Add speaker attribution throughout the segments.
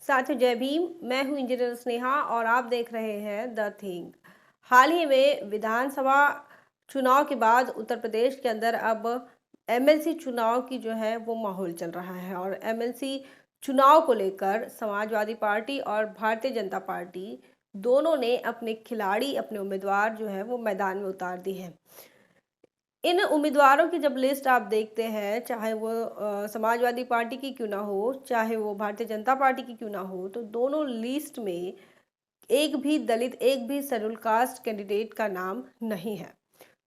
Speaker 1: साथियों जय भीम। मैं हूं इंजीनियर स्नेहा और आप देख रहे हैं द थिंग। हाल ही में विधानसभा चुनाव के बाद उत्तर प्रदेश के अंदर अब एमएलसी चुनाव की जो है वो माहौल चल रहा है और एमएलसी चुनाव को लेकर समाजवादी पार्टी और भारतीय जनता पार्टी दोनों ने अपने खिलाड़ी अपने उम्मीदवार जो है वो मैदान में उतार दी है। इन उम्मीदवारों की जब लिस्ट आप देखते हैं, चाहे वो समाजवादी पार्टी की क्यों ना हो, चाहे वो भारतीय जनता पार्टी की क्यों ना हो, तो दोनों लिस्ट में एक भी दलित, एक भी शेड्यूल कास्ट कैंडिडेट का नाम नहीं है।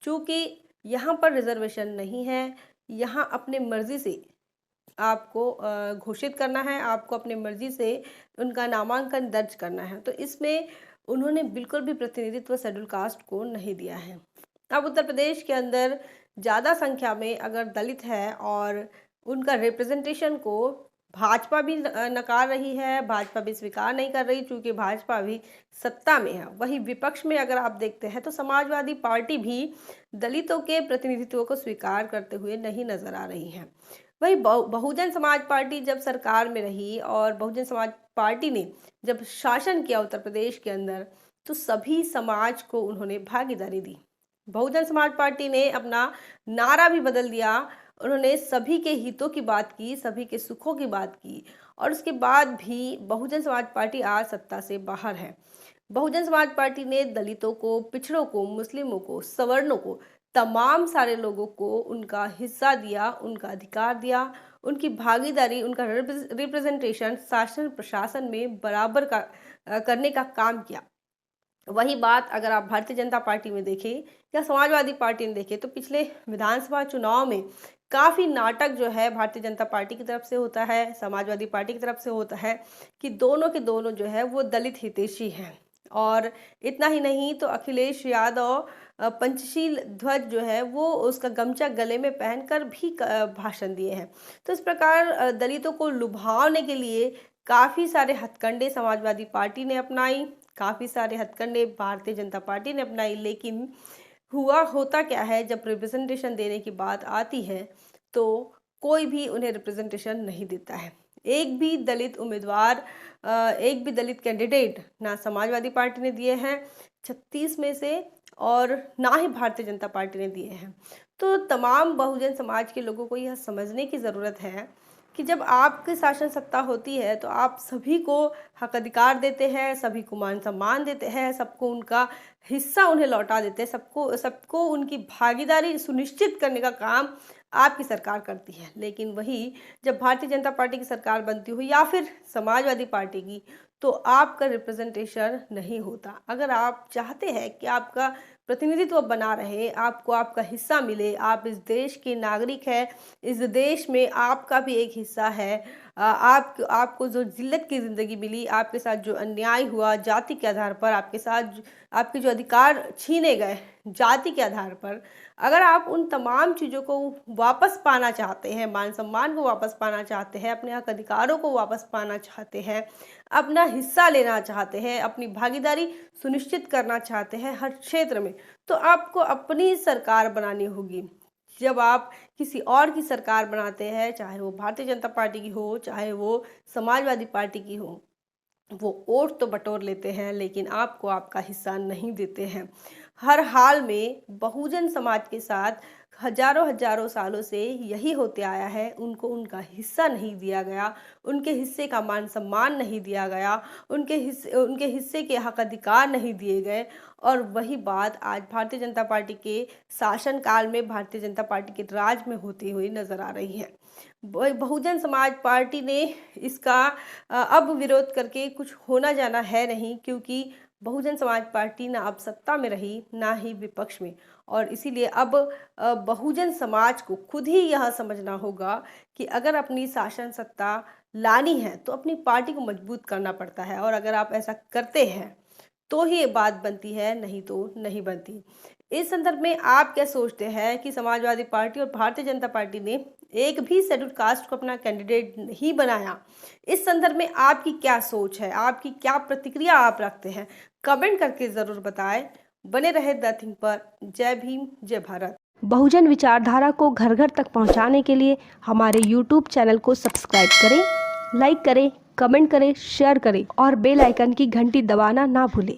Speaker 1: चूंकि यहाँ पर रिजर्वेशन नहीं है, यहाँ अपने मर्जी से आपको घोषित करना है, आपको अपनी मर्जी से उनका नामांकन दर्ज करना है। तो इसमें उन्होंने बिल्कुल भी प्रतिनिधित्व शेड्यूल कास्ट को नहीं दिया है। अब उत्तर प्रदेश के अंदर ज़्यादा संख्या में अगर दलित है और उनका रिप्रेजेंटेशन को भाजपा भी नकार रही है, भाजपा भी स्वीकार नहीं कर रही, चूँकि भाजपा भी सत्ता में है। वहीं विपक्ष में अगर आप देखते हैं तो समाजवादी पार्टी भी दलितों के प्रतिनिधित्व को स्वीकार करते हुए नहीं नजर आ रही है। वही बहुजन समाज पार्टी जब सरकार में रही और बहुजन समाज पार्टी ने जब शासन किया उत्तर प्रदेश के अंदर, तो सभी समाज को उन्होंने भागीदारी दी। बहुजन समाज पार्टी ने अपना नारा भी बदल दिया। उन्होंने सभी के हितों की बात की, सभी के सुखों की बात की और उसके बाद भी बहुजन समाज पार्टी आज सत्ता से बाहर है। बहुजन समाज पार्टी ने दलितों को, पिछड़ों को, मुस्लिमों को, सवर्णों को, तमाम सारे लोगों को उनका हिस्सा दिया, उनका अधिकार दिया, उनकी भागीदारी, उनका रिप्रेजेंटेशन शासन प्रशासन में बराबर का करने का काम किया। वही बात अगर आप भारतीय जनता पार्टी में देखें या समाजवादी पार्टी में देखें, तो पिछले विधानसभा चुनाव में काफ़ी नाटक जो है भारतीय जनता पार्टी की तरफ से होता है, समाजवादी पार्टी की तरफ से होता है कि दोनों के दोनों जो है वो दलित हितैषी हैं। और इतना ही नहीं तो अखिलेश यादव पंचशील ध्वज जो है वो उसका गमछा गले में पहनकर भी भाषण दिए हैं। तो इस प्रकार दलितों को लुभावने के लिए काफ़ी सारे हथकंडे समाजवादी पार्टी ने अपनाई, काफ़ी सारे हथकंडे भारतीय जनता पार्टी ने अपनाई। लेकिन होता क्या है, जब रिप्रेजेंटेशन देने की बात आती है तो कोई भी उन्हें रिप्रेजेंटेशन नहीं देता है। एक भी दलित उम्मीदवार, एक भी दलित कैंडिडेट ना समाजवादी पार्टी ने दिए हैं 36 में से, और ना ही भारतीय जनता पार्टी ने दिए हैं। तो तमाम बहुजन समाज के लोगों को यह समझने की ज़रूरत है कि जब आपकी शासन सत्ता होती है तो आप सभी को हक अधिकार देते हैं, सभी को मान सम्मान देते हैं, सबको उनका हिस्सा उन्हें लौटा देते हैं, सबको सबको उनकी भागीदारी सुनिश्चित करने का काम आपकी सरकार करती है। लेकिन वही जब भारतीय जनता पार्टी की सरकार बनती हो या फिर समाजवादी पार्टी की, तो आपका रिप्रेजेंटेशन नहीं होता। अगर आप चाहते हैं कि आपका प्रतिनिधित्व बना रहे, आपको आपका हिस्सा मिले, आप इस देश के नागरिक हैं, इस देश में आपका भी एक हिस्सा है, आपको जो जिल्लत की ज़िंदगी मिली, आपके साथ जो अन्याय हुआ जाति के आधार पर, आपके साथ आपके जो अधिकार छीने गए जाति के आधार पर, अगर आप उन तमाम चीज़ों को वापस पाना चाहते हैं, मान सम्मान को वापस पाना चाहते हैं, अपने हक अधिकारों को वापस पाना चाहते हैं, अपना हिस्सा लेना चाहते हैं, अपनी भागीदारी सुनिश्चित करना चाहते हैं हर क्षेत्र में, तो आपको अपनी सरकार बनानी होगी। जब आप किसी और की सरकार बनाते हैं, चाहे वो भारतीय जनता पार्टी की हो, चाहे वो समाजवादी पार्टी की हो, वो वोट तो बटोर लेते हैं लेकिन आपको आपका हिस्सा नहीं देते हैं। हर हाल में बहुजन समाज के साथ हजारों हजारों सालों से यही होते आया है, उनको उनका हिस्सा नहीं दिया गया, उनके हिस्से का मान सम्मान नहीं दिया गया, उनके हिस्से के हक अधिकार नहीं दिए गए। और वही बात आज भारतीय जनता पार्टी के शासनकाल में, भारतीय जनता पार्टी के राज में होती हुई नजर आ रही है। बहुजन समाज पार्टी ने इसका अब विरोध करके कुछ होना जाना है नहीं, क्योंकि बहुजन समाज पार्टी ना अब सत्ता में रही ना ही विपक्ष में। और इसीलिए अब बहुजन समाज को खुद ही यह समझना होगा कि अगर अपनी शासन सत्ता लानी है तो अपनी पार्टी को मजबूत करना पड़ता है, और अगर आप ऐसा करते हैं तो ही ये बात बनती है, नहीं तो नहीं बनती। इस संदर्भ में आप क्या सोचते हैं कि समाजवादी पार्टी और भारतीय जनता पार्टी ने एक भी शेड्यूल कास्ट को अपना कैंडिडेट नहीं बनाया? इस संदर्भ में आपकी क्या सोच है, आपकी क्या प्रतिक्रिया आप रखते हैं? कमेंट करके ज़रूर बताएं। बने रहे द थिंग पर। जय भीम, जय भारत।
Speaker 2: बहुजन विचारधारा को घर घर तक पहुंचाने के लिए हमारे YouTube चैनल को सब्सक्राइब करें, लाइक करें, कमेंट करें, शेयर करें और बेल आइकन की घंटी दबाना ना भूलें।